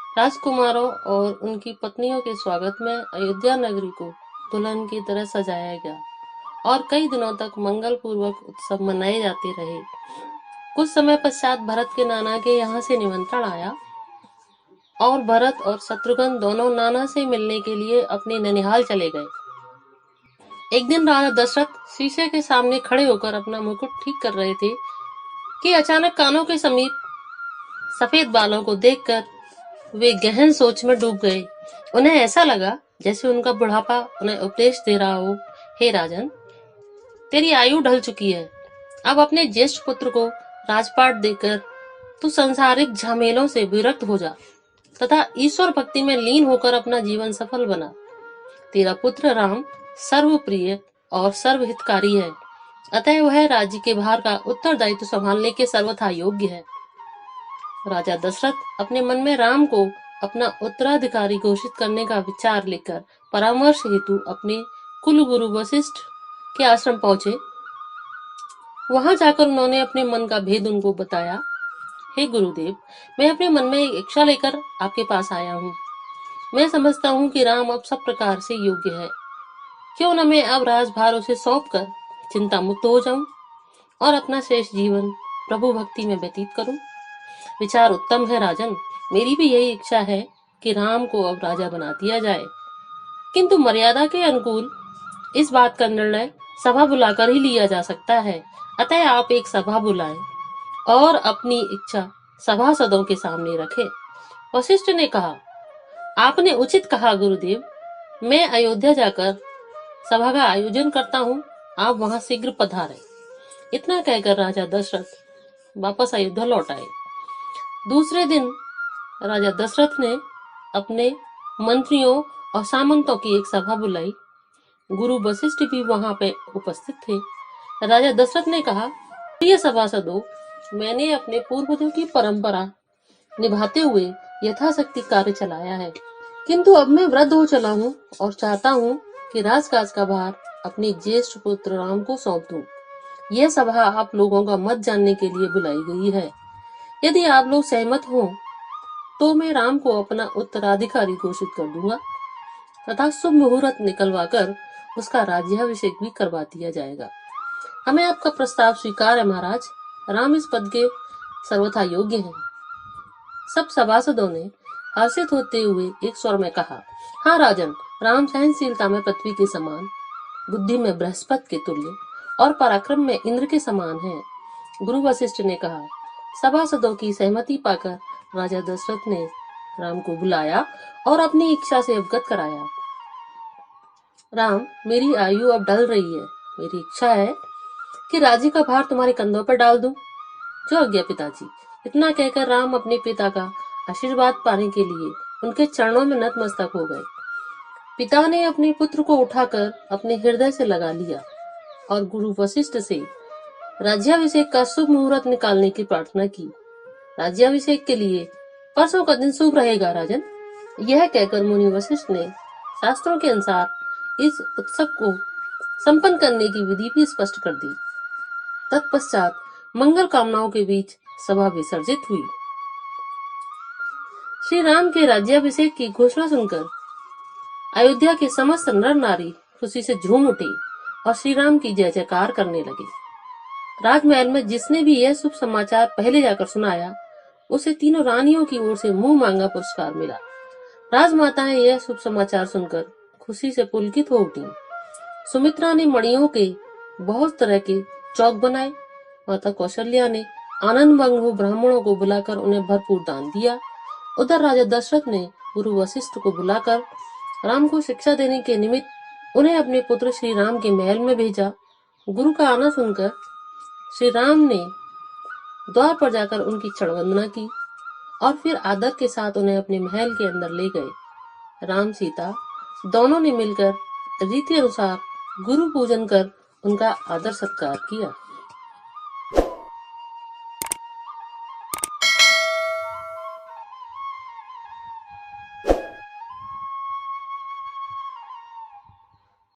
राजकुमारों और उनकी पत्नियों के स्वागत में अयोध्या नगरी को दुल्हन की तरह सजाया गया और कई दिनों तक मंगल पूर्वक उत्सव मनाए जाते रहे। कुछ समय पश्चात भरत के नाना के यहाँ से निमंत्रण आया और भरत और शत्रुघ्न दोनों नाना से मिलने के लिए अपने ननिहाल चले गए। एक दिन राजा दशरथ शीशे के सामने खड़े होकर अपना मुकुट ठीक कर रहे थे कि अचानक कानों के समीप सफेद बालों को देखकर वे गहन सोच में डूब गए। उन्हें ऐसा लगा जैसे उनका बुढ़ापा उन्हें उपदेश दे रहा हो, हे राजन, तेरी आयु ढल चुकी है। अब अपने ज्येष्ठ पुत्र को राजपाट देकर तू संसारिक झमेलों से विरक्त हो जा तथा ईश्वर भक्ति में लीन होकर अपना जीवन सफल बना। तेरा पुत्र राम सर्वप्रिय और सर्वहितकारी है, अतः वह राज्य के भार का उत्तरदायित्व संभालने के सर्वथा योग्य है। राजा दशरथ अपने मन में राम को अपना उत्तराधिकारी घोषित करने का विचार लेकर परामर्श हेतु अपने कुल गुरु वशिष्ठ के आश्रम पहुंचे। वहां जाकर उन्होंने अपने मन का भेद उनको बताया। हे गुरुदेव, मैं अपने मन में एक इच्छा लेकर आपके पास आया हूँ। मैं समझता हूँ कि राम अब सब प्रकार से योग्य है। क्यों न मैं अब राजभार उसे सौंप कर चिंता मुक्त हो जाऊं और अपना शेष जीवन प्रभु भक्ति में व्यतीत करूं। विचार उत्तम है राजन, मेरी भी यही इच्छा है कि राम को अब राजा बना दिया जाए, किंतु मर्यादा के अनुकूल इस बात का निर्णय सभा बुलाकर ही लिया जा सकता है। अतः आप एक सभा बुलाएं और अपनी इच्छा सभासदों के सामने रखें। वशिष्ठ ने कहा, आपने उचित कहा गुरुदेव, मैं अयोध्या जाकर सभा का आयोजन करता हूँ, आप वहां शीघ्र पधारें। इतना कहकर राजा दशरथ वापस अयोध्या लौट आए। दूसरे दिन राजा दशरथ ने अपने मंत्रियों और सामंतों की एक सभा बुलाई। गुरु वशिष्ठ भी वहां पे उपस्थित थे। राजा दशरथ ने कहा, प्रिय सभासदों, मैंने अपने पूर्वजों की परंपरा निभाते हुए यथाशक्ति कार्य चलाया है, किंतु अब मैं वृद्ध हो चला हूँ और चाहता हूँ कि राजकाज का भार अपने ज्येष्ठ पुत्र राम को सौंप दूं। यह सभा आप लोगों का मत जानने के लिए बुलाई गई है। यदि आप लोग सहमत हो तो मैं राम को अपना उत्तराधिकारी घोषित कर दूंगा तथा शुभ मुहूर्त निकलवाकर उसका राज्याभिषेक भी करवा दिया जाएगा। हमें आपका प्रस्ताव स्वीकार है महाराज, राम इस पद के सर्वथा योग्य हैं। सब सभासदों ने हर्षित होते हुए एक स्वर में कहा, हाँ राजन, राम सहनशीलता में पृथ्वी के समान, बुद्धि में बृहस्पति के तुल्य और पराक्रम में इंद्र के समान है। गुरु वशिष्ठ ने कहा। सभासदों की सहमति पाकर राजा दशरथ ने राम को बुलाया और अपनी इच्छा से अवगत कराया। राम, मेरी आयु अब ढल रही है। मेरी इच्छा है कि राज्य का भार तुम्हारे कंधों पर डाल दूं। जो आज्ञा पिताजी। इतना कहकर राम अपने पिता का आशीर्वाद पाने के लिए उनके चरणों में नतमस्तक हो गए। पिता ने अपने पुत्र को उठाकर अपने हृदय से लगा लिया और गुरु वशिष्ठ से राज्याभिषेक का शुभ मुहूर्त निकालने की प्रार्थना की। राज्याभिषेक के लिए परसों का दिन शुभ रहेगा राजन। यह कहकर मुनि वशिष्ठ ने शास्त्रों के अनुसार इस उत्सव को संपन्न करने की विधि भी स्पष्ट कर दी। तत्पश्चात मंगल कामनाओं के बीच सभा विसर्जित हुई। श्री राम के राज्याभिषेक की घोषणा सुनकर अयोध्या के समस्त नर नारी खुशी से झूम उठे और श्री राम की जय जयकार करने लगे। राजमहल में जिसने भी यह शुभ समाचार पहले जाकर सुनाया, उसे तीनों रानियों की ओर से मुंह मांगा पुरस्कार मिला। राजमाताएं यह शुभ समाचार सुनकर खुशी से पुलकित हो उठी। सुमित्रा ने मणियों के बहुत तरह के चौक बनाए। माता कौशल्या ने आनंद मग्न हो ब्राह्मणों को बुलाकर उन्हें भरपूर दान दिया। उधर राजा दशरथ ने गुरु वशिष्ठ को बुलाकर राम को शिक्षा देने के निमित्त उन्हें अपने पुत्र श्री राम के महल में भेजा। गुरु का आना सुनकर श्री राम ने द्वार पर जाकर उनकी क्षण वंदना की और फिर आदर के साथ उन्हें अपने महल के अंदर ले गए। राम सीता दोनों ने मिलकर रीति अनुसार गुरु पूजन कर उनका आदर सत्कार किया।